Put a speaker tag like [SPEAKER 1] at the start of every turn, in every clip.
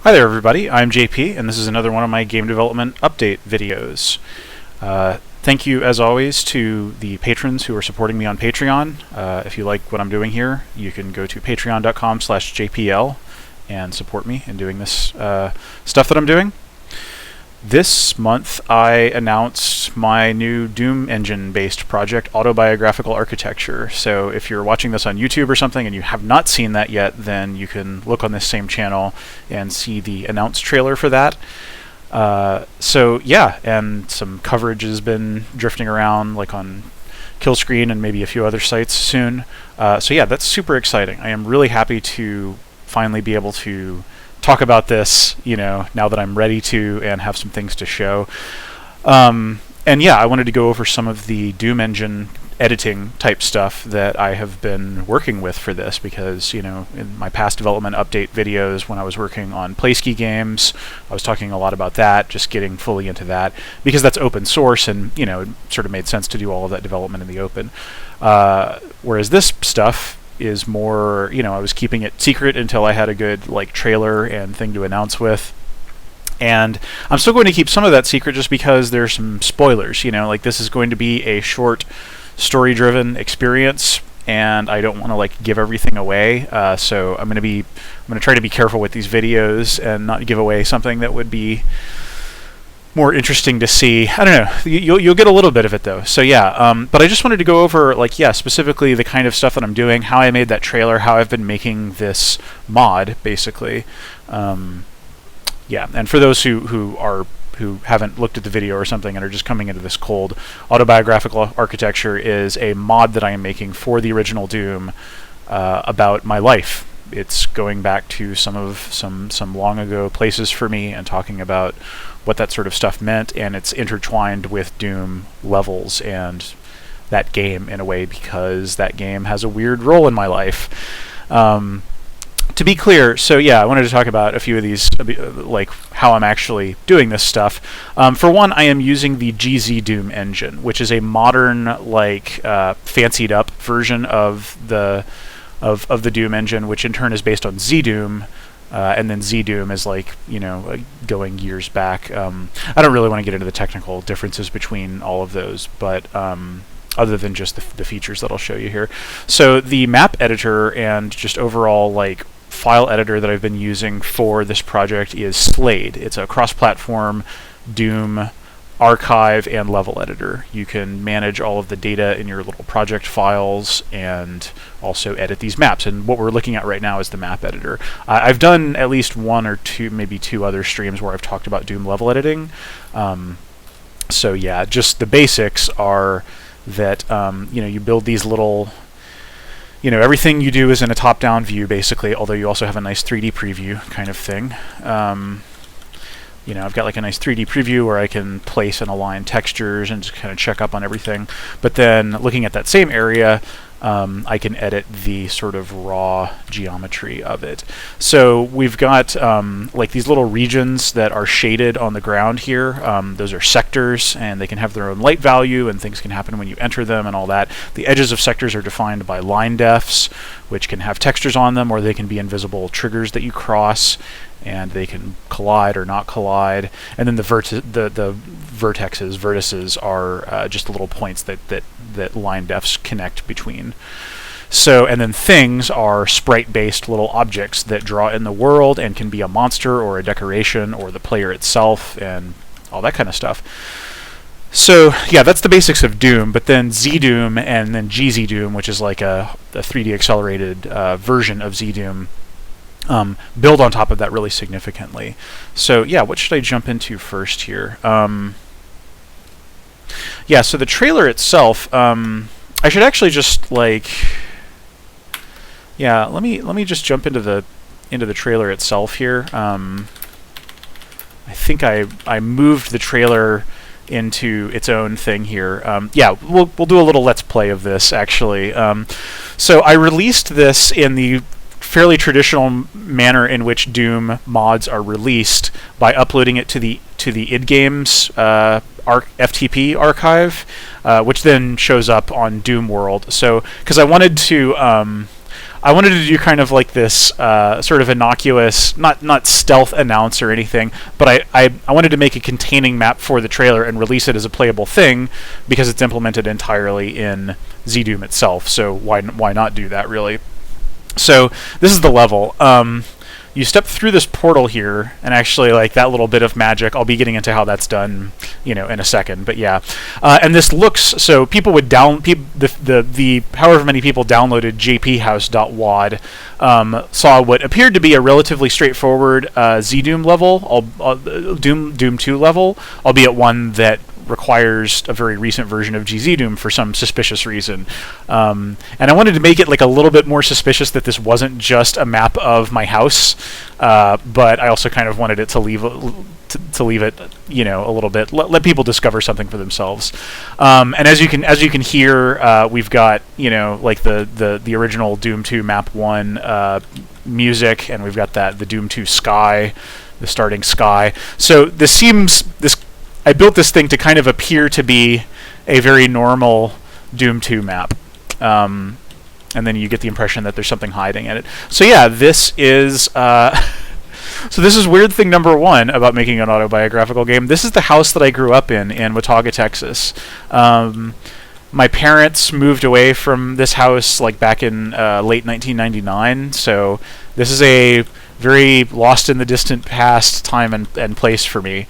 [SPEAKER 1] Hi there everybody, I'm JP and this is another one of my game development update videos. Thank you as always to the patrons who are supporting me on Patreon. If you like what I'm doing here, you can go to patreon.com/jpl and support me in doing this stuff that I'm doing. This month I announced my new Doom engine-based project, Autobiographical Architecture. So if you're watching this on YouTube or something and you have not seen that yet, then you can look on this same channel and see the announced trailer for that. So yeah, and some coverage has been drifting around, like on Killscreen and maybe a few other sites soon. So yeah, that's super exciting. I am really happy to finally be able to talk about this, now that I'm ready to and have some things to show. And yeah, I wanted to go over some of the Doom engine editing type stuff that I have been working with for this because, in my past development update videos when I was working on Playski games, I was talking a lot about that, just getting fully into that, because that's open source and, it sort of made sense to do all of that development in the open. Whereas this stuff is more, I was keeping it secret until I had a good trailer and thing to announce with. And I'm still going to keep some of that secret just because there's some spoilers, this is going to be a short story-driven experience and I don't want to give everything away. So I'm going to try to be careful with these videos and not give away something that would be more interesting to see. I don't know. You'll get a little bit of it though. So yeah, but I just wanted to go over specifically the kind of stuff that I'm doing, how I made that trailer, how I've been making this mod basically. Yeah, and for those who haven't looked at the video or something and are just coming into this cold, Autobiographical Architecture is a mod that I am making for the original Doom about my life. It's going back to some long ago places for me and talking about what that sort of stuff meant, and it's intertwined with Doom levels and that game in a way because that game has a weird role in my life. To be clear, so yeah, I wanted to talk about a few of these, how I'm actually doing this stuff. For one, I am using the GZDoom engine, which is a modern, fancied up version of the Doom engine, which in turn is based on ZDoom, and then ZDoom is going years back. I don't really want to get into the technical differences between all of those, but other than just the features that I'll show you here. So the map editor and just overall file editor that I've been using for this project is Slade. It's a cross-platform Doom archive and level editor. You can manage all of the data in your little project files and also edit these maps. And what we're looking at right now is the map editor. I've done at least one or two, maybe two other streams where I've talked about Doom level editing. So yeah, just the basics are that you build these little, everything you do is in a top-down view basically, although you also have a nice 3D preview kind of thing. I've got a nice 3D preview where I can place and align textures and just kind of check up on everything. But then looking at that same area, I can edit the sort of raw geometry of it. So we've got these little regions that are shaded on the ground here. Those are sectors, and they can have their own light value, and things can happen when you enter them and all that. The edges of sectors are defined by line defs, which can have textures on them, or they can be invisible triggers that you cross, and they can collide or not collide. And then the vertices are just the little points that line defs connect between. So, and then things are sprite-based little objects that draw in the world and can be a monster or a decoration or the player itself and all that kind of stuff. So yeah, that's the basics of Doom, but then ZDoom and then GZDoom, which is a 3D accelerated version of ZDoom, build on top of that really significantly. So yeah, what should I jump into first here? Yeah, so the trailer itself, I should actually just yeah, let me just jump into the trailer itself here. I think I moved the trailer into its own thing here. Yeah, we'll do a little let's play of this actually. So I released this in the fairly traditional manner in which Doom mods are released by uploading it to the id Games FTP archive, which then shows up on Doom World. So, because I wanted to I wanted to do kind of like this sort of innocuous, not stealth announce or anything, but I wanted to make a containing map for the trailer and release it as a playable thing because it's implemented entirely in GZDoom itself. So why not do that, really? So this is the level. You step through this portal here, and actually, like, that little bit of magic, I'll be getting into how that's done, in a second. But yeah, and this looks so. People would the however many people downloaded jphouse.wad saw what appeared to be a relatively straightforward GZDoom level, Doom 2 level, albeit one that requires a very recent version of GZDoom for some suspicious reason. And I wanted to make it like a little bit more suspicious that this wasn't just a map of my house, but I also kind of wanted it to leave it, a little bit, let people discover something for themselves. And as you can hear, we've got like the original Doom 2 map 1 music, and we've got the Doom 2 sky, the starting sky. So I built this thing to kind of appear to be a very normal Doom 2 map. And then you get the impression that there's something hiding in it. So yeah, this is weird thing number 1 about making an autobiographical game. This is the house that I grew up in Watauga, Texas. My parents moved away from this house like back in late 1999, so this is a very lost in the distant past time and place for me.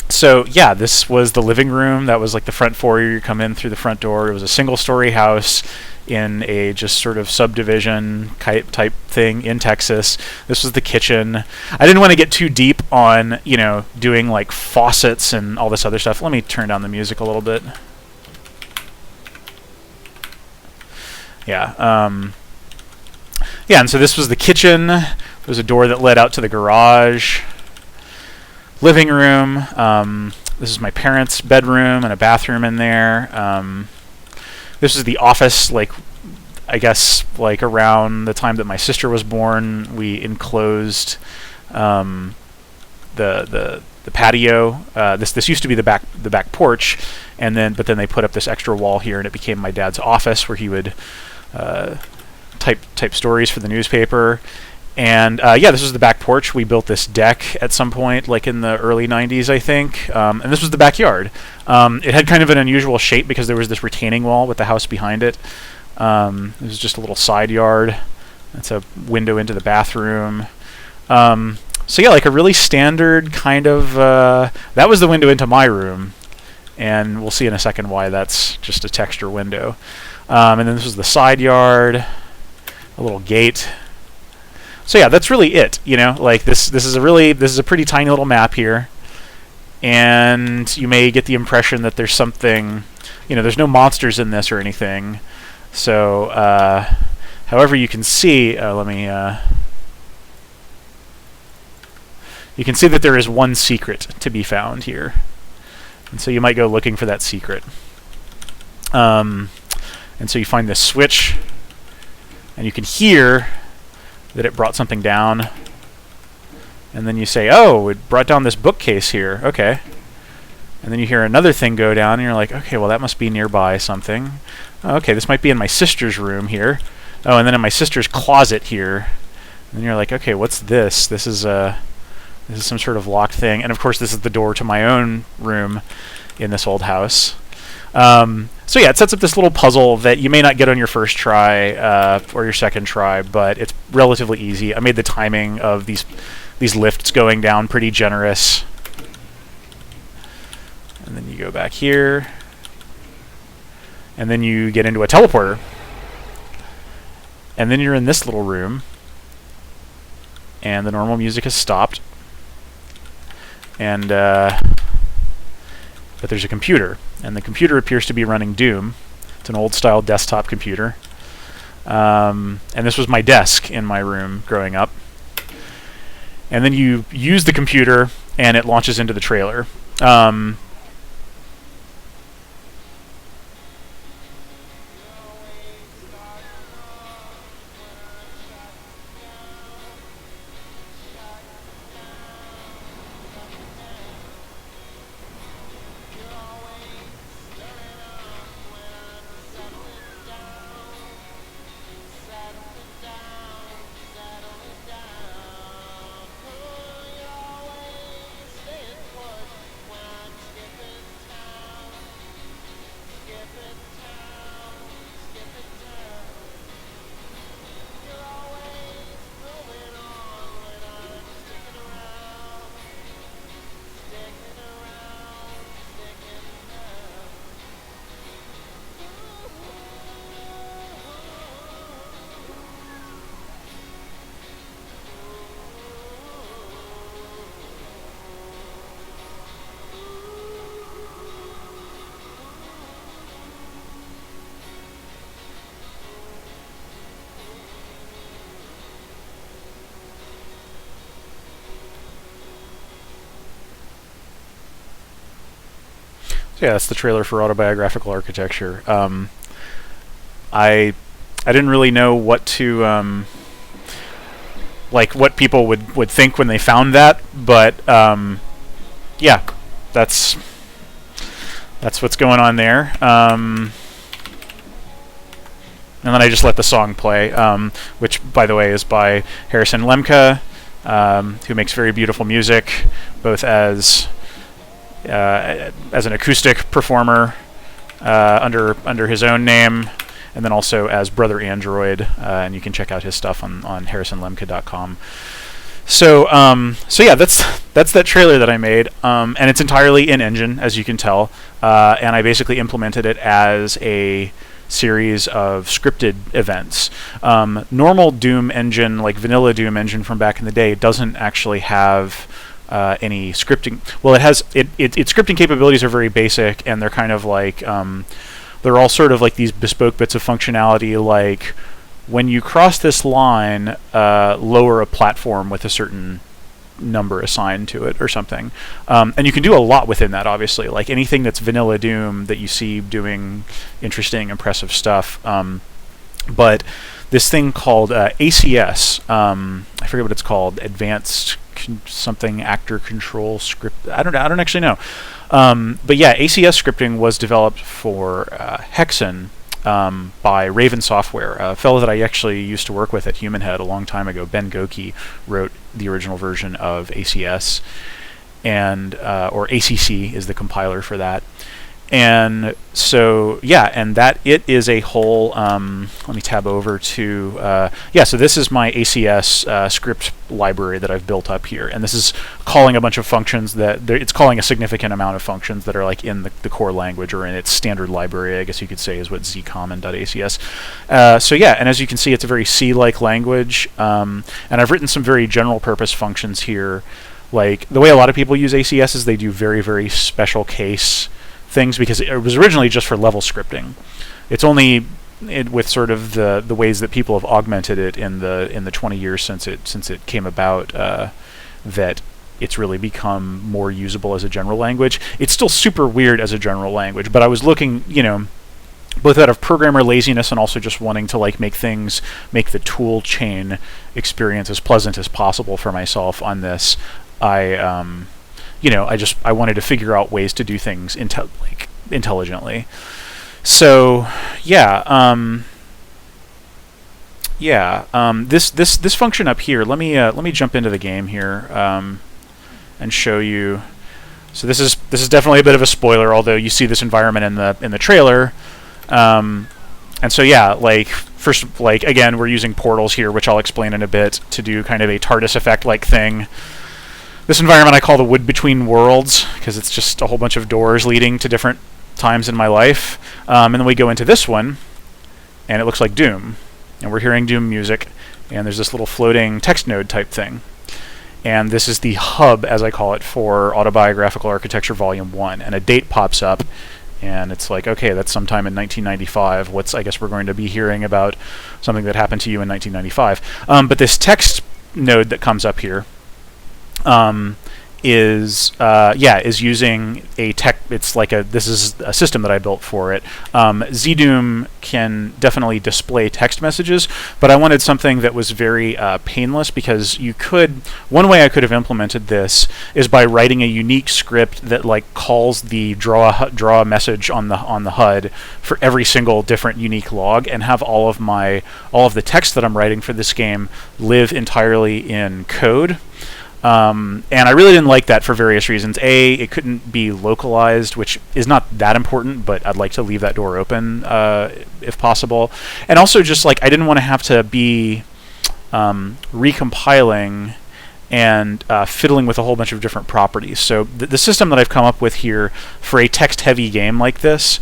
[SPEAKER 1] So yeah, this was the living room. That was like the front foyer. You come in through the front door. It was a single-story house in a just sort of subdivision type thing in Texas. This was the kitchen. I didn't want to get too deep on, doing like faucets and all this other stuff. Let me turn down the music a little bit. Yeah. Yeah, and so this was the kitchen. There was a door that led out to the garage. Living room. This is my parents' bedroom and a bathroom in there. This is the office. Like, I guess, like around the time that my sister was born, we enclosed the patio. This used to be the back porch, but then they put up this extra wall here, and it became my dad's office where he would type stories for the newspaper. And yeah, this was the back porch. We built this deck at some point, like in the early 90s, I think. And this was the backyard. It had kind of an unusual shape because there was this retaining wall with the house behind it. It was just a little side yard. That's a window into the bathroom. So yeah, like a really standard kind of... that was the window into my room. And we'll see in a second why that's just a texture window. And then this was the side yard. A little gate. So yeah, that's really it. Like this is a pretty tiny little map here, and you may get the impression that there's something, there's no monsters in this or anything. So, however, you can see, you can see that there is one secret to be found here, and so you might go looking for that secret. And so you find this switch, and you can hear that it brought something down, and then you say, oh, it brought down this bookcase here, okay. And then you hear another thing go down, and you're like, okay, well, that must be nearby something. Oh, okay, this might be in my sister's room here. Oh, and then in my sister's closet here. And then you're like, okay, what's this? This is some sort of locked thing. And of course, this is the door to my own room in this old house. So yeah, it sets up this little puzzle that you may not get on your first try or your second try, but it's relatively easy. I made the timing of these lifts going down pretty generous. And then you go back here, and then you get into a teleporter, and then you're in this little room, and the normal music has stopped, and but there's a computer, and the computer appears to be running Doom. It's an old-style desktop computer. And this was my desk in my room growing up. And then you use the computer, and it launches into the trailer. Yeah, that's the trailer for Autobiographical Architecture. I didn't really know what to like what people would think when they found that, but yeah, that's what's going on there. And then I just let the song play, which, by the way, is by Harrison Lemke, who makes very beautiful music, both as an acoustic performer under his own name, and then also as Brother Android. And you can check out his stuff on harrisonlemke.com. So yeah, that's that trailer that I made, and it's entirely in Engine, as you can tell, and I basically implemented it as a series of scripted events. Normal Doom engine, like vanilla Doom engine from back in the day, doesn't actually have any scripting. Well, it has its scripting capabilities are very basic, and they're kind of like they're all sort of like these bespoke bits of functionality, like when you cross this line, lower a platform with a certain number assigned to it or something. And you can do a lot within that, obviously. Like anything that's vanilla Doom that you see doing interesting, impressive stuff. But this thing called ACS, I forget what it's called, Advanced something Actor Control Script. I don't actually know. But yeah, ACS scripting was developed for Hexen by Raven Software, a fellow that I actually used to work with at Human Head a long time ago. Ben Goki wrote the original version of ACS, and or ACC is the compiler for that. And so yeah, and that it is a whole. Let me tab over to yeah. So this is my ACS script library that I've built up here, and this is calling a bunch of functions that it's calling a significant amount of functions that are like in the core language or in its standard library, I guess you could say, is what zcommon.acs. So yeah, and as you can see, it's a very C-like language, and I've written some very general purpose functions here. Like the way a lot of people use ACS is they do very, very special case things, because it was originally just for level scripting. It's only with sort of the ways that people have augmented it in the 20 years since it came about, that it's really become more usable as a general language. It's still super weird as a general language, but I was looking, both out of programmer laziness and also just wanting to like make the tool chain experience as pleasant as possible for myself on this. I wanted to figure out ways to do things intelligently. So yeah, this function up here. Let me jump into the game here and show you. So this is definitely a bit of a spoiler, although you see this environment in the trailer. And so yeah, first, again, we're using portals here, which I'll explain in a bit, to do kind of a TARDIS effect like thing. This environment I call the Wood Between Worlds, because it's just a whole bunch of doors leading to different times in my life. And then we go into this one, and it looks like Doom. And we're hearing Doom music, and there's this little floating text node type thing. And this is the hub, as I call it, for Autobiographical Architecture Volume 1. And a date pops up, and it's like, okay, that's sometime in 1995. I guess we're going to be hearing about something that happened to you in 1995. But this text node that comes up here, is using a tech. It's like this is a system that I built for it. GZDoom can definitely display text messages, but I wanted something that was very painless, because one way I could have implemented this is by writing a unique script that calls the draw a message on the HUD for every single different unique log, and have all of the text that I'm writing for this game live entirely in code. And I really didn't like that for various reasons. A, it couldn't be localized, which is not that important, but I'd like to leave that door open if possible. And also just I didn't want to have to be recompiling and fiddling with a whole bunch of different properties. So the system that I've come up with here for a text-heavy game like this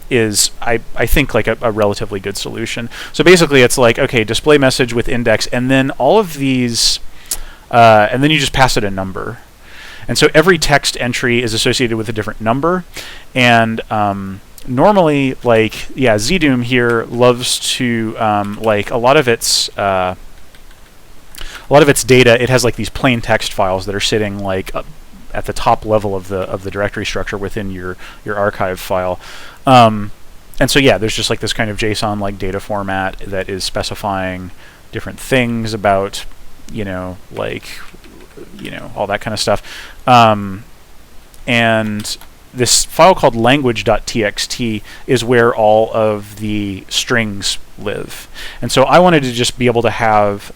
[SPEAKER 1] is, I think, a relatively good solution. So basically it's okay, display message with index, and then all of these... and then you just pass it a number. And so every text entry is associated with a different number. And normally, GZDoom here loves to, a lot of its data, it has these plain text files that are sitting at the top level of the directory structure within your archive file. And so yeah, there's just like this kind of JSON like data format that is specifying different things about, like, all that kind of stuff. And this file called language.txt is where all of the strings live. And so I wanted to just be able to have,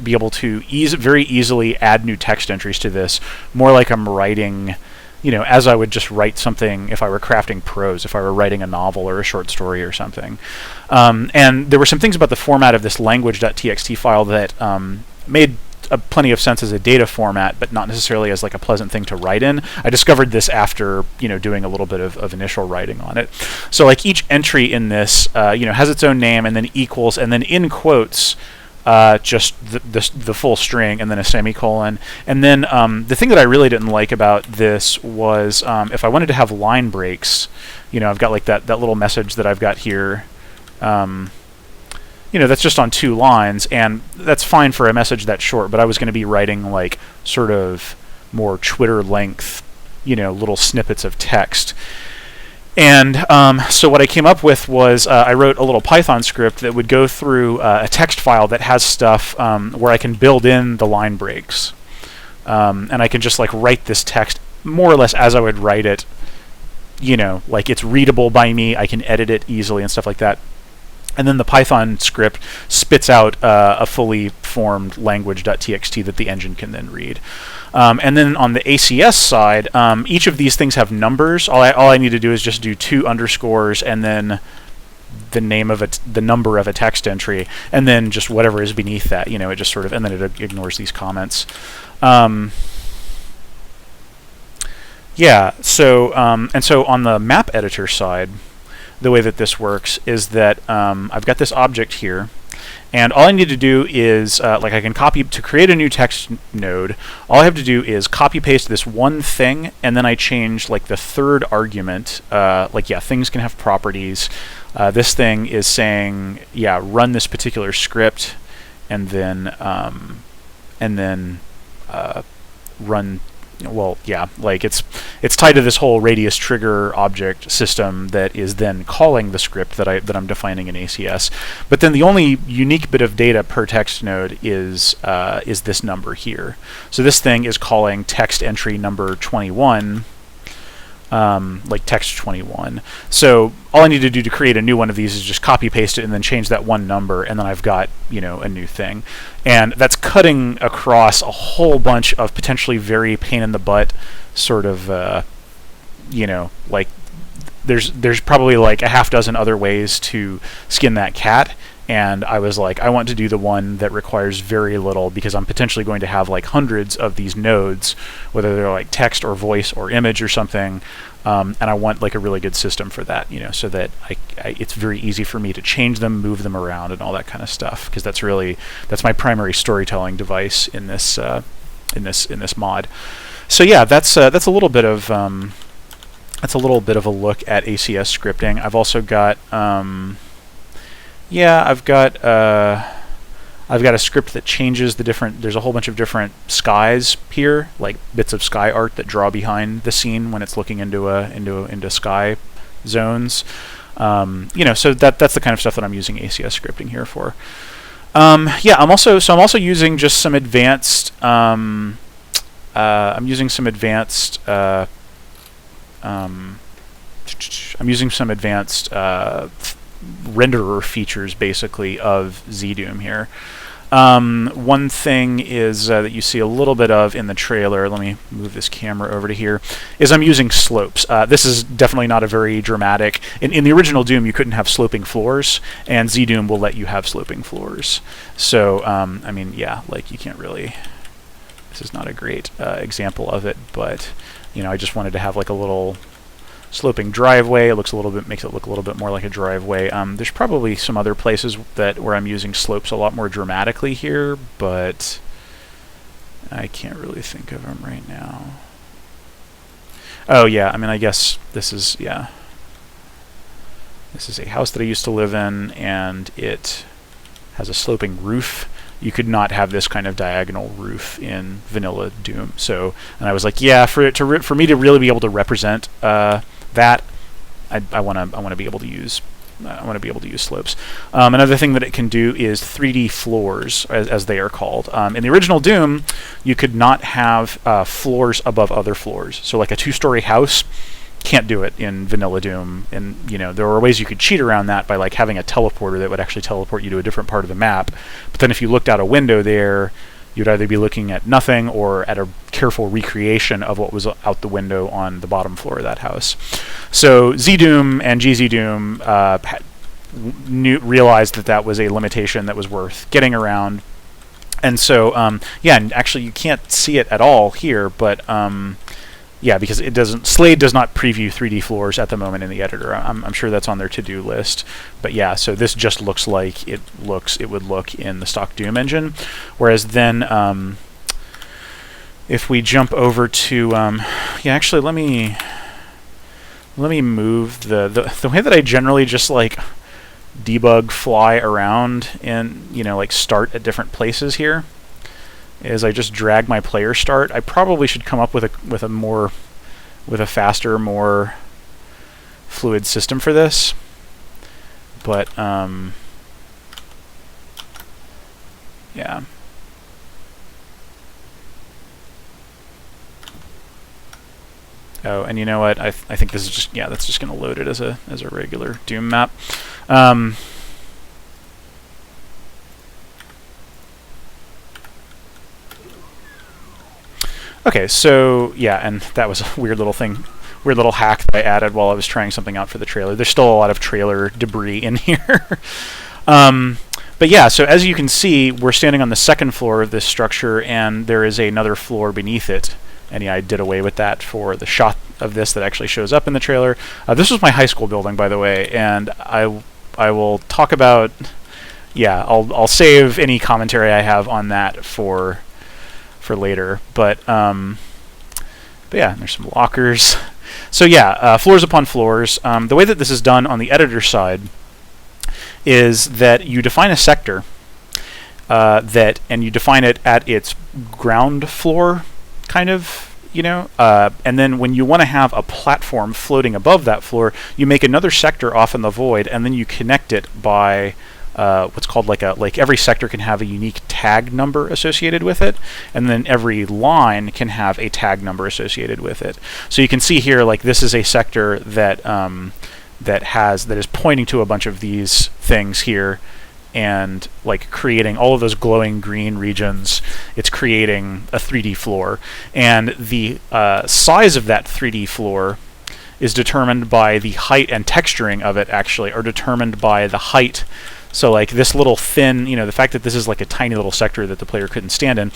[SPEAKER 1] be able to very easily add new text entries to this, more like I'm writing, as I would just write something if I were crafting prose, if I were writing a novel or a short story or something. And there were some things about the format of this language.txt file that made plenty of sense as a data format, but not necessarily as like a pleasant thing to write in. I discovered this after doing a little bit of initial writing on it. So like each entry in this has its own name, and then equals, and then in quotes just the full string, and then a semicolon. And then the thing that I really didn't like about this was if I wanted to have line breaks, I've got like that little message that I've got here. That's just on 2 lines, and that's fine for a message that short, but I was going to be writing like sort of more Twitter length, little snippets of text. And so what I came up with was I wrote a little Python script that would go through a text file that has stuff where I can build in the line breaks. And I can just like write this text more or less as I would write it, like it's readable by me, I can edit it easily and stuff like that. And then the Python script spits out a fully formed language.txt that the engine can then read. And then on the ACS side, each of these things have numbers. All I need to do is just do 2 underscores and then the name of the number of a text entry, and then just whatever is beneath that. It just sort of, and then it ignores these comments. Yeah. So and so on the map editor side, the way that this works is that I've got this object here, and all I need to do is, like I can copy, to create a new text node, all I have to do is copy paste this one thing, and then I change like the 3rd argument, things can have properties. This thing is saying, run this particular script, and then run. Well, yeah, like it's tied to this whole radius trigger object system that is then calling the script that I'm defining in ACS. But then the only unique bit of data per text node is this number here. So this thing is calling text entry number 21, like text 21. So all I need to do to create a new one of these is just copy paste it and then change that one number, and then I've got a new thing. And that's cutting across a whole bunch of potentially very pain in the butt sort of like there's probably like a half dozen other ways to skin that cat. And I was like, I want to do the one that requires very little, because I'm potentially going to have like hundreds of these nodes, whether they're like text or voice or image or something. And I want like a really good system for that, so that it's very easy for me to change them, move them around, and all that kind of stuff. Because that's my primary storytelling device in this mod. So yeah, that's a little bit of a look at ACS scripting. I've also got I've got a script that changes the different. There's a whole bunch of different skies here, like bits of sky art that draw behind the scene when it's looking into sky zones. So that's the kind of stuff that I'm using ACS scripting here for. I'm also using just some advanced. Renderer features basically of GZDoom here. One thing is that you see a little bit of in the trailer, let me move this camera over to here, is I'm using slopes. This is definitely not a very dramatic, in the original Doom you couldn't have sloping floors, and GZDoom will let you have sloping floors. So, like you can't really, this is not a great example of it, but I just wanted to have like a little sloping driveway. It makes it look a little bit more like a driveway. There's probably some other places where I'm using slopes a lot more dramatically here, but I can't really think of them right now. Oh yeah, I guess this is a house that I used to live in, and it has a sloping roof. you could not have this kind of diagonal roof in vanilla Doom. So, and I was like, yeah, for me to really be able to represent that, I want to be able to use. I want to be able to use slopes. Another thing that it can do is 3D floors, as they are called. In the original Doom, you could not have floors above other floors. So like a 2-story house, can't do it in vanilla Doom. And there were ways you could cheat around that by like having a teleporter that would actually teleport you to a different part of the map. But then if you looked out a window there, you'd either be looking at nothing or at a careful recreation of what was out the window on the bottom floor of that house. So GZDoom and GZDoom realized that was a limitation that was worth getting around. And so, yeah, and actually you can't see it at all here, but yeah, because Slade does not preview 3D floors at the moment in the editor. I'm sure that's on their to-do list. But yeah, so this just looks like it would look in the stock Doom engine. Whereas then, if we jump over to, yeah, actually let me move the way that I generally just like debug fly around and like start at different places here. Is I just drag my player start. I probably should come up with a faster, more fluid system for this. But yeah. Oh, and you know what? I think this is just that's just going to load it as a regular Doom map. Okay, so yeah, and that was a weird little hack that I added while I was trying something out for the trailer. There's still a lot of trailer debris in here. But yeah, so as you can see, we're standing on the second floor of this structure, and there is another floor beneath it. And yeah, I did away with that for the shot of this that actually shows up in the trailer. This was my high school building, by the way, and I will talk about, yeah, I'll save any commentary I have on that for later, but yeah, there's some lockers. So yeah, floors upon floors. The way that this is done on the editor side is that you define a sector and you define it at its ground floor, kind of, and then when you want to have a platform floating above that floor, you make another sector off in the void, and then you connect it by what's called like every sector can have a unique tag number associated with it, and then every line can have a tag number associated with it. So you can see here, like, this is a sector that is pointing to a bunch of these things here, and like creating all of those glowing green regions. It's creating a 3D floor, and the size of that 3D floor is determined by the height, and texturing of it actually are determined by the height. So like this little thin, the fact that this is like a tiny little sector that the player couldn't stand in,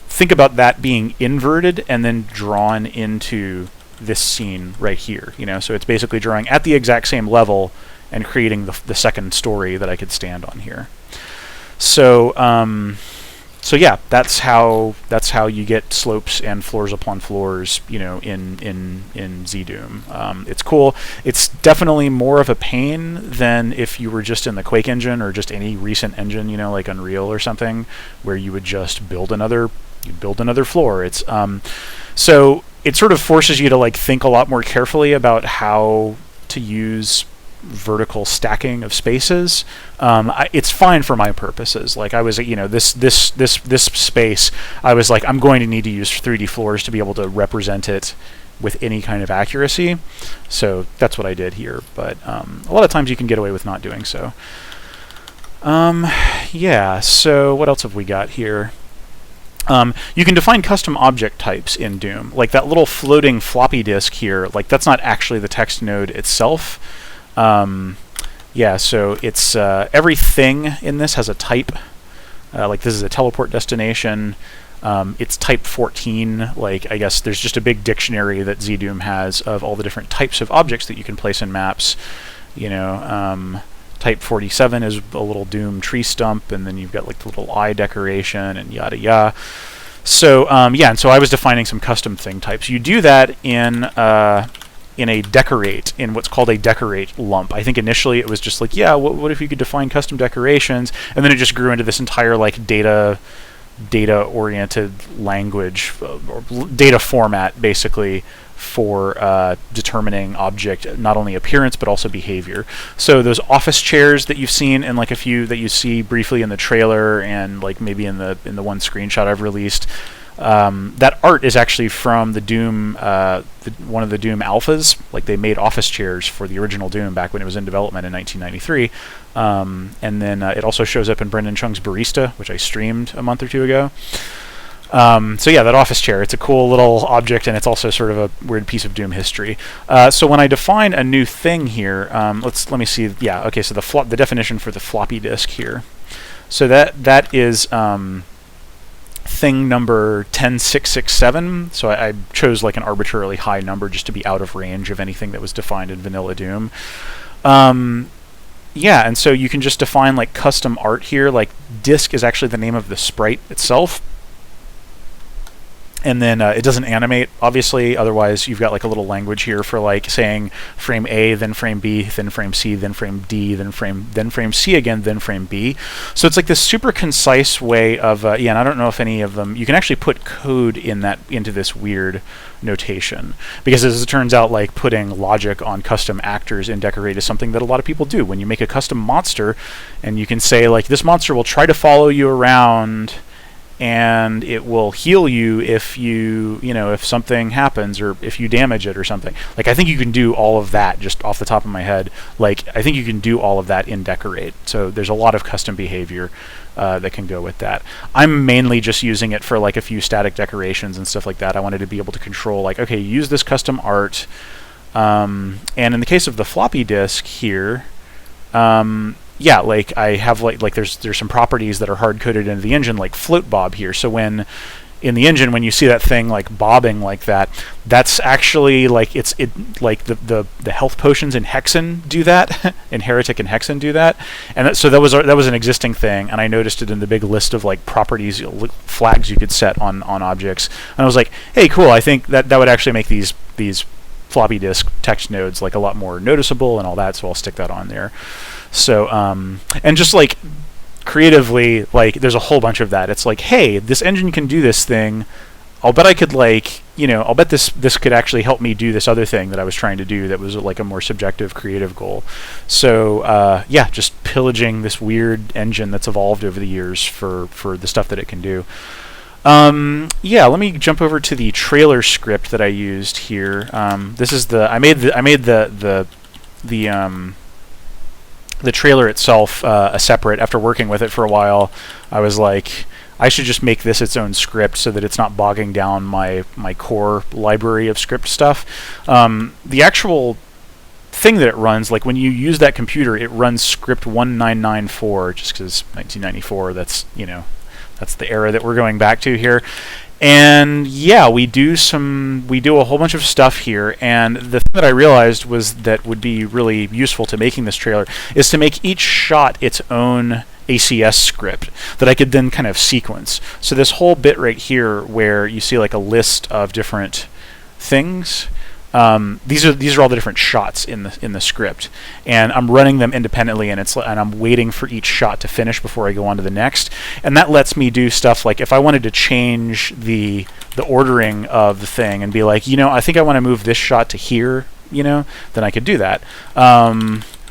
[SPEAKER 1] think about that being inverted and then drawn into this scene right here. So it's basically drawing at the exact same level and creating the second story that I could stand on here. So so yeah, that's how you get slopes and floors upon floors, in GZDoom. It's cool. It's definitely more of a pain than if you were just in the Quake engine or just any recent engine, like Unreal or something, where you would just build another floor. It's so it sort of forces you to like think a lot more carefully about how to use vertical stacking of spaces. It's fine for my purposes. Like I was, this space, I was like, I'm going to need to use 3D floors to be able to represent it with any kind of accuracy. So that's what I did here. But a lot of times you can get away with not doing so. Yeah. So what else have we got here? You can define custom object types in Doom. Like that little floating floppy disk here. Like that's not actually the text node itself. Yeah, so it's everything in this has a type. Like this is a teleport destination. It's type 14. Like I guess there's just a big dictionary that GZDoom has of all the different types of objects that you can place in maps. Type 47 is a little Doom tree stump, and then you've got like the little eye decoration and yada yada. So yeah, and so I was defining some custom thing types. You do that in in a decorate, in what's called a decorate lump. I think initially it was just like, yeah, what if you could define custom decorations, and then it just grew into this entire like data-oriented language, or data format, basically, for determining object, not only appearance but also behavior. So those office chairs that you've seen, and like a few that you see briefly in the trailer, and like maybe in the one screenshot I've released, that art is actually from the Doom, one of the Doom alphas. Like, they made office chairs for the original Doom back when it was in development in 1993. And then it also shows up in Brendan Chung's Barista, which I streamed a month or two ago. So yeah, that office chair, it's a cool little object, and it's also sort of a weird piece of Doom history. So when I define a new thing here, let me see. Yeah, okay. So the definition for the floppy disk here. So that is thing number 10667. So I chose like an arbitrarily high number just to be out of range of anything that was defined in vanilla Doom. Yeah, and so you can just define like custom art here. Like, disk is actually the name of the sprite itself. And then it doesn't animate, obviously. Otherwise, you've got like a little language here for like saying frame A, then frame B, then frame C, then frame D, then frame C again, then frame B. So it's like this super concise way of yeah. And I don't know if any of them, you can actually put code into this weird notation, because as it turns out, like putting logic on custom actors in Decorate is something that a lot of people do. When you make a custom monster, and you can say like, this monster will try to follow you around, and it will heal you if if something happens, or if you damage it or something. Like, I think you can do all of that just off the top of my head. Like, I think you can do all of that in Decorate. So there's a lot of custom behavior that can go with that. I'm mainly just using it for like a few static decorations and stuff like that. I wanted to be able to control like, okay, use this custom art. And in the case of the floppy disk here, yeah, like I have like there's some properties that are hard coded into the engine, like float bob here. So when in the engine, when you see that thing like bobbing like that, that's actually like like the health potions in Hexen do that, and Heretic and Hexen do that, and so that was an existing thing, and I noticed it in the big list of like properties, flags you could set on objects, and I was like, hey, cool, I think that would actually make these floppy disk text nodes like a lot more noticeable and all that, so I'll stick that on there. So and just like creatively, like there's a whole bunch of that. It's like, hey, this engine can do this thing. I'll bet I could like, I'll bet this could actually help me do this other thing that I was trying to do that was like a more subjective creative goal. So yeah, just pillaging this weird engine that's evolved over the years for the stuff that it can do. Yeah, let me jump over to the trailer script that I used here. This is I made the trailer itself a separate. After working with it for a while, I was like, I should just make this its own script so that it's not bogging down my core library of script stuff. The actual thing that it runs, like when you use that computer, it runs script 1994, just because 1994, that's that's the era that we're going back to here. And yeah, we do a whole bunch of stuff here, and the thing that I realized was that would be really useful to making this trailer is to make each shot its own ACS script that I could then kind of sequence. So this whole bit right here where you see like a list of different things, these are all the different shots in the script, and I'm running them independently, and I'm waiting for each shot to finish before I go on to the next, and that lets me do stuff like if I wanted to change the ordering of the thing and be like, I think I want to move this shot to here, then I could do that.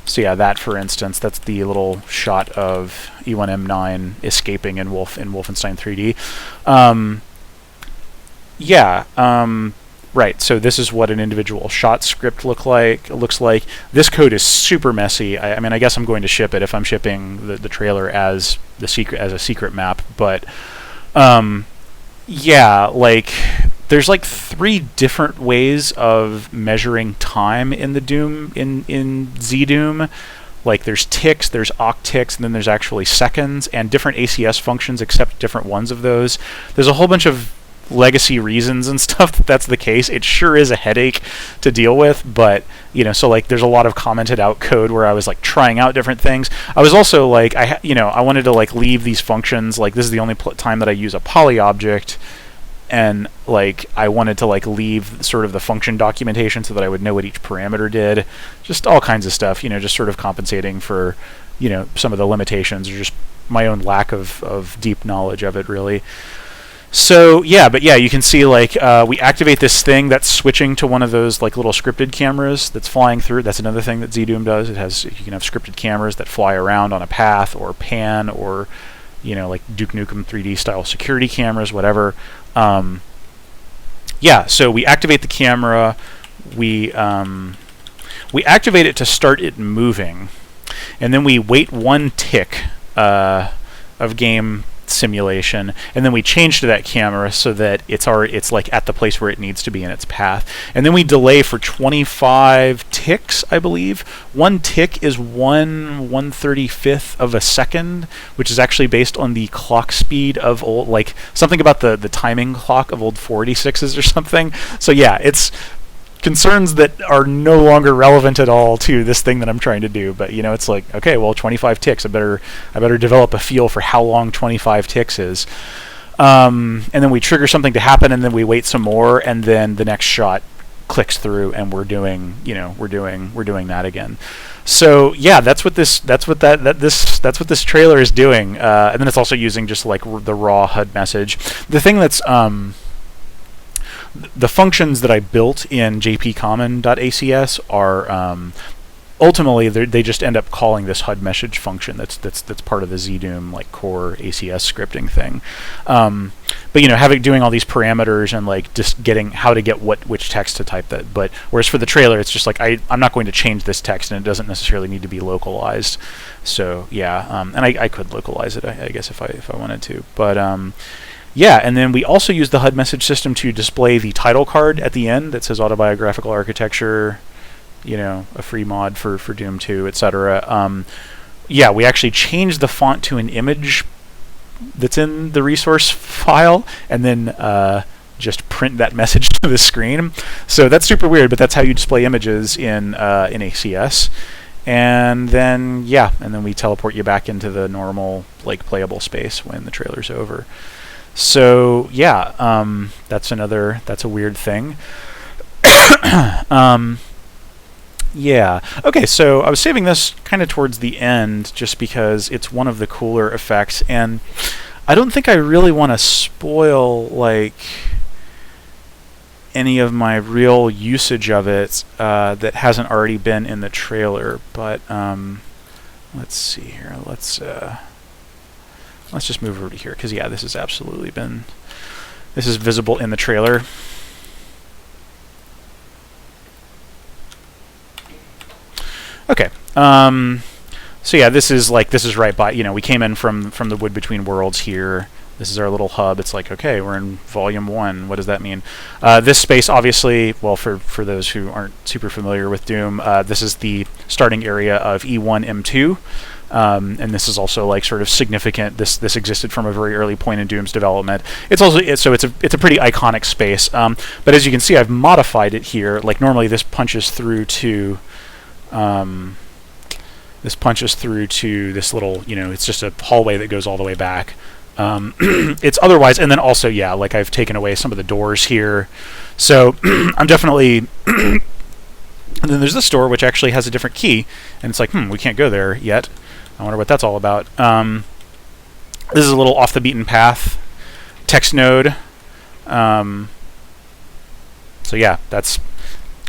[SPEAKER 1] So yeah, that for instance, that's the little shot of E1M9 escaping in Wolfenstein 3D. Yeah. Right, so this is what an individual shot script looks like. This code is super messy. I mean, I guess I'm going to ship it if I'm shipping the trailer as a secret map. But yeah, like there's like 3 different ways of measuring time in the Doom in GZDoom. Like there's ticks, there's octicks, and then there's actually seconds, and different ACS functions accept different ones of those. There's a whole bunch of legacy reasons and stuff that's the case. It sure is a headache to deal with, but so like there's a lot of commented out code where I was like trying out different things. I was also like I wanted to like leave these functions, like this is the only time that I use a poly object, and like I wanted to like leave sort of the function documentation so that I would know what each parameter did, just all kinds of stuff, just sort of compensating for some of the limitations or just my own lack of deep knowledge of it, really. So but you can see like we activate this thing that's switching to one of those like little scripted cameras that's flying through. That's another thing that GZDoom does. You can have scripted cameras that fly around on a path or pan, or like Duke Nukem 3D style security cameras, whatever. So we activate the camera. We activate it to start it moving, and then we wait one tick of game simulation, and then we change to that camera so that it's like at the place where it needs to be in its path, and then we delay for 25 ticks, I believe. One tick is 1/135th of a second, which is actually based on the clock speed of old, like something about the timing clock of old 486s or something. So it's concerns that are no longer relevant at all to this thing that I'm trying to do. But it's like, okay, well, 25 ticks. I better develop a feel for how long 25 ticks is. And then we trigger something to happen, and then we wait some more, and then the next shot clicks through, and we're doing that again. So that's what this trailer is doing. And then it's also using just like the raw HUD message. The thing that's the functions that I built in jpcommon.acs are ultimately they just end up calling this HUD message function that's part of the GZDoom like core ACS scripting thing. But doing all these parameters and like just getting how to get which text to type that. But whereas for the trailer, it's just like I'm not going to change this text, and it doesn't necessarily need to be localized. So and I could localize it, I guess, if I wanted to. But and then we also use the HUD message system to display the title card at the end that says Autobiographical Architecture, a free mod for Doom 2, etc. We actually changed the font to an image that's in the resource file, and then just print that message to the screen. So that's super weird, but that's how you display images in ACS. And then we teleport you back into the normal like playable space when the trailer's over. So that's a weird thing. Okay, so I was saving this kind of towards the end just because it's one of the cooler effects, and I don't think I really want to spoil like any of my real usage of it that hasn't already been in the trailer. But let's see here. Let's just move over to here, because this has absolutely been, this is visible in the trailer. Okay, so this is right by, we came in from the Wood Between Worlds here. This is our little hub. It's like, okay, we're in Volume 1. What does that mean? This space, obviously, well, for those who aren't super familiar with Doom, this is the starting area of E1, M2. And this is also like sort of significant. This existed from a very early point in Doom's development. It's also it's a pretty iconic space. But as you can see, I've modified it here. Like normally, this punches through to this little. It's just a hallway that goes all the way back. It's otherwise, and then also like I've taken away some of the doors here. So I'm definitely. And then there's this door which actually has a different key, and it's like we can't go there yet. I wonder what that's all about. This is a little off the beaten path text node. So that's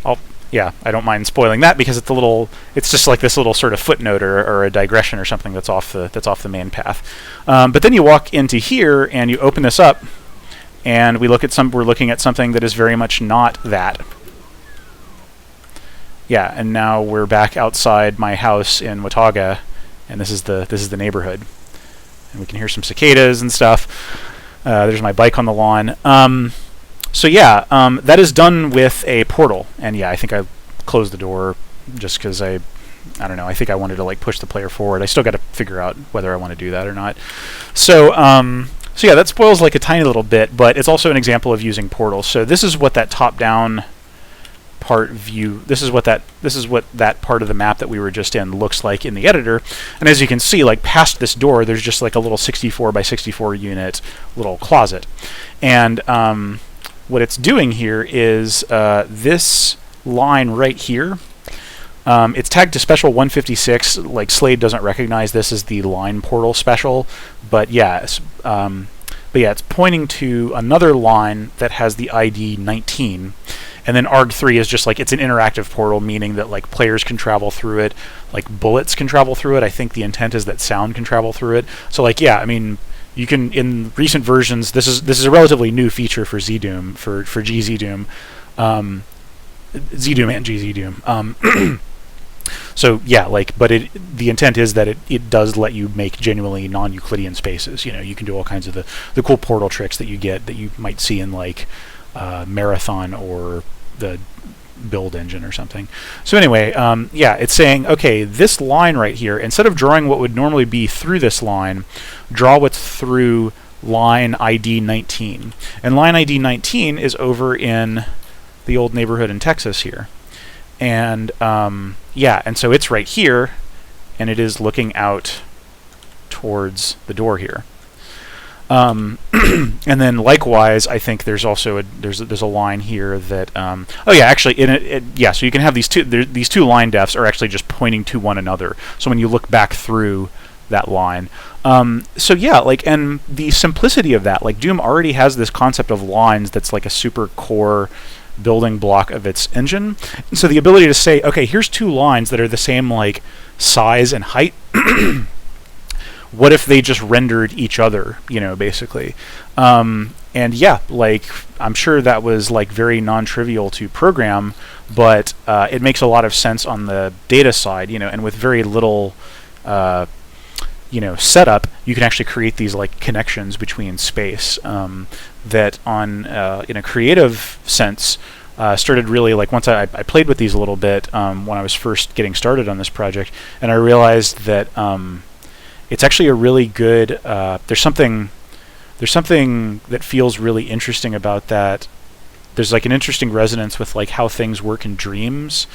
[SPEAKER 1] all. I don't mind spoiling that because it's just like this little sort of footnote or a digression or something that's off the main path. But then you walk into here and you open this up, and we're looking at something that is very much not that. And now we're back outside my house in Watauga. And this is the neighborhood, and we can hear some cicadas and stuff. There's my bike on the lawn. That is done with a portal, and I think I closed the door just because I don't know. I think I wanted to like push the player forward. I still got to figure out whether I want to do that or not. So that spoils like a tiny little bit, but it's also an example of using portals. So this is what that top-down part view. This is what that part of the map that we were just in looks like in the editor. And as you can see, like past this door, there's just like a little 64 by 64 unit little closet. And what it's doing here is this line right here. It's tagged to special 156. Like Slade doesn't recognize this as the line portal special, but yeah, it's pointing to another line that has the ID 19, and then arg3 is just like it's an interactive portal, meaning that like players can travel through it, like bullets can travel through it. I think the intent is that sound can travel through it. So like yeah, I mean you can in recent versions. This is a relatively new feature for GZDoom for GZDoom, ZDoom and GZDoom. So yeah, like, but the intent is that it does let you make genuinely non-Euclidean spaces. You know, you can do all kinds of the cool portal tricks that you might see in like Marathon or the build engine or something. So anyway, yeah, it's saying, okay, this line right here, instead of drawing what would normally be through this line, draw what's through line ID 19. And line ID 19 is over in the old neighborhood in Texas here. And yeah, and so it's right here, and it is looking out towards the door here. And then likewise, I think there's also there's a line here that oh yeah, actually yeah, so you can have these two line defs are actually just pointing to one another. So when you look back through that line, so yeah, like, and the simplicity of that, like Doom already has this concept of lines that's like a super core building block of its engine. And so the ability to say, okay, here's two lines that are the same like size and height. What if they just rendered each other, you know, basically? And yeah, like, I'm sure that was like very non-trivial to program, but it makes a lot of sense on the data side, you know, and with very little you know, setup, you can actually create these like connections between space that on in a creative sense started really like once I played with these a little bit when I was first getting started on this project, and I realized that it's actually a really good there's something that feels really interesting about that. There's like an interesting resonance with like how things work in dreams.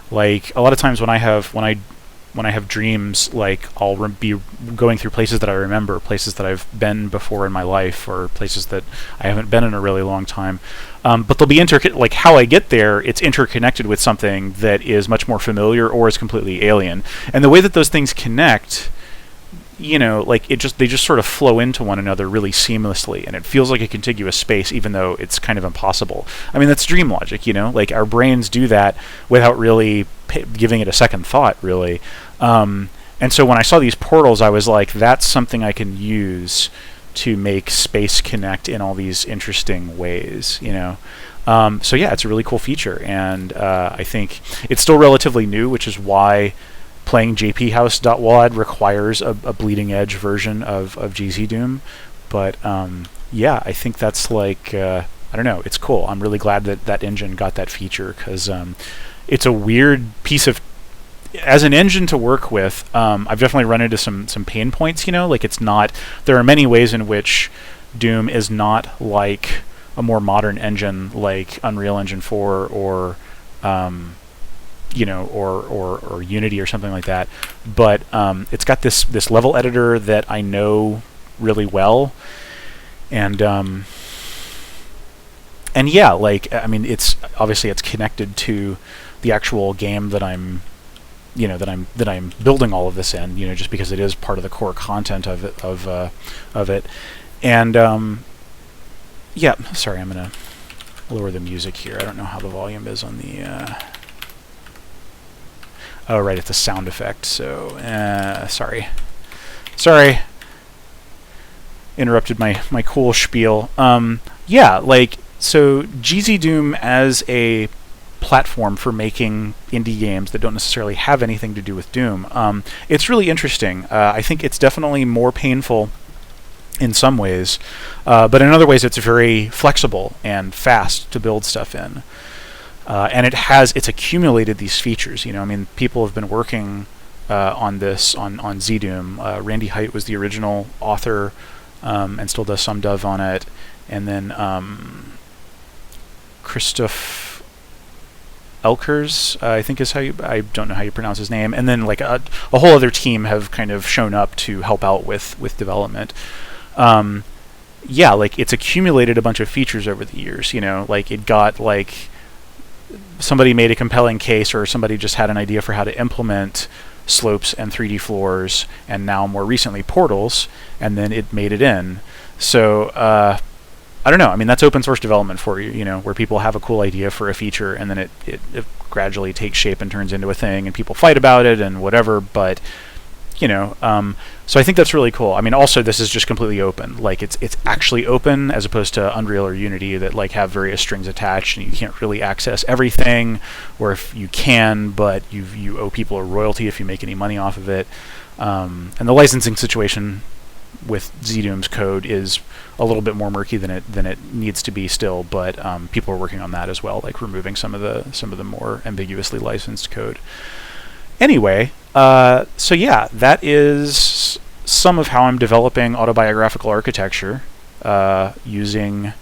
[SPEAKER 1] Like a lot of times when I have dreams, like I'll be going through places that I remember, places that I've been before in my life, or places that I haven't been in a really long time. But they'll be like how I get there, it's interconnected with something that is much more familiar or is completely alien. And the way that those things connect, you know, like they just sort of flow into one another really seamlessly, and it feels like a contiguous space, even though it's kind of impossible. I mean, that's dream logic, you know, like our brains do that without really giving it a second thought, really. And so when I saw these portals, I was like, that's something I can use to make space connect in all these interesting ways, you know. So yeah, it's a really cool feature, and I think it's still relatively new, which is why playing jphouse.wad requires a bleeding edge version of GZDoom. But yeah, I think that's like, I don't know, it's cool. I'm really glad that that engine got that feature, because it's a weird piece of, as an engine to work with, I've definitely run into some pain points, you know, like it's not, there are many ways in which Doom is not like a more modern engine like Unreal Engine 4 or you know, or Unity or something like that, but it's got this level editor that I know really well, and yeah, like, I mean, it's obviously it's connected to the actual game that I'm building all of this in, you know, just because it is part of the core content of it, and yeah, sorry, I'm gonna lower the music here. I don't know how the volume is on the oh right, it's a sound effect, so sorry, interrupted my cool spiel. Yeah, like, so GZDoom as a platform for making indie games that don't necessarily have anything to do with Doom, it's really interesting. I think it's definitely more painful in some ways, but in other ways it's very flexible and fast to build stuff in. And it's accumulated these features. You know, I mean, people have been working on this on ZDoom. Randy Height was the original author, and still does some dev on it. And then Christoph Elkers, I think is how you, I don't know how you pronounce his name, and then like a whole other team have kind of shown up to help out with development. Yeah, like it's accumulated a bunch of features over the years, you know, like it got like somebody made a compelling case, or somebody just had an idea for how to implement slopes and 3D floors, and now more recently portals, and then it made it in. So I don't know. I mean, that's open source development for you, you know, where people have a cool idea for a feature, and then it gradually takes shape and turns into a thing, and people fight about it and whatever. But you know, so I think that's really cool. I mean, also this is just completely open. Like it's actually open, as opposed to Unreal or Unity that like have various strings attached and you can't really access everything, or if you can, but you owe people a royalty if you make any money off of it. And the licensing situation with GZDoom's code is a little bit more murky than it needs to be still, but people are working on that as well, like removing some of the more ambiguously licensed code. Anyway, so yeah, that is some of how I'm developing Autobiographical Architecture using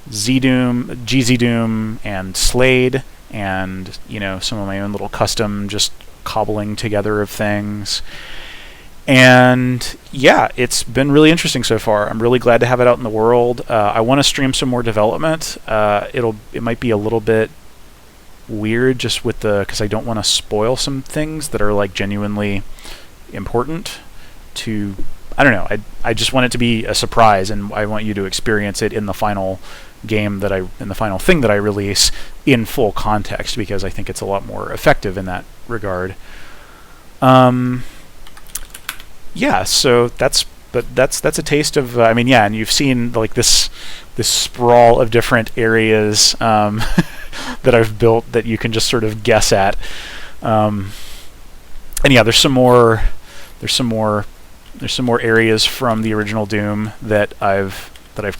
[SPEAKER 1] GZDoom and Slade, and you know, some of my own little custom just cobbling together of things. And yeah, it's been really interesting so far. I'm really glad to have it out in the world. I want to stream some more development. It might be a little bit weird just with because I don't want to spoil some things that are like genuinely important to, I don't know, I just want it to be a surprise, and I want you to experience it in the final game in the final thing that I release in full context, because I think it's a lot more effective in that regard. Yeah, so that's a taste of, I mean, yeah, and you've seen like this sprawl of different areas that I've built that you can just sort of guess at. And yeah, there's some more areas from the original Doom that I've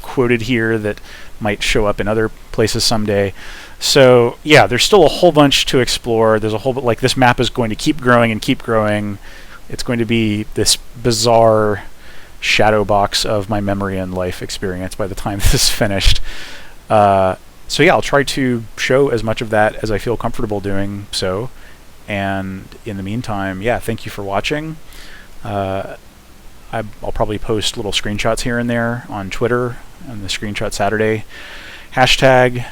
[SPEAKER 1] quoted here that might show up in other places someday. So yeah, there's still a whole bunch to explore. There's a whole, like, this map is going to keep growing and keep growing. It's going to be this bizarre shadow box of my memory and life experience by the time this is finished. So yeah, I'll try to show as much of that as I feel comfortable doing so. And in the meantime, yeah, thank you for watching. I'll probably post little screenshots here and there on Twitter and the Screenshot Saturday hashtag.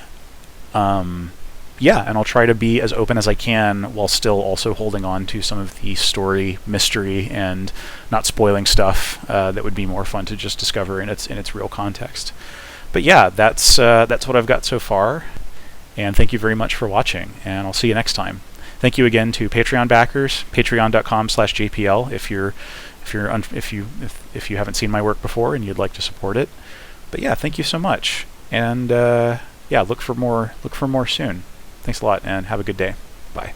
[SPEAKER 1] Yeah, and I'll try to be as open as I can while still also holding on to some of the story mystery and not spoiling stuff that would be more fun to just discover in its real context. But yeah, that's what I've got so far, and thank you very much for watching, and I'll see you next time. Thank you again to Patreon backers, patreon.com/JPL if you haven't seen my work before and you'd like to support it. But yeah, thank you so much, and yeah, look for more soon. Thanks a lot, and have a good day. Bye.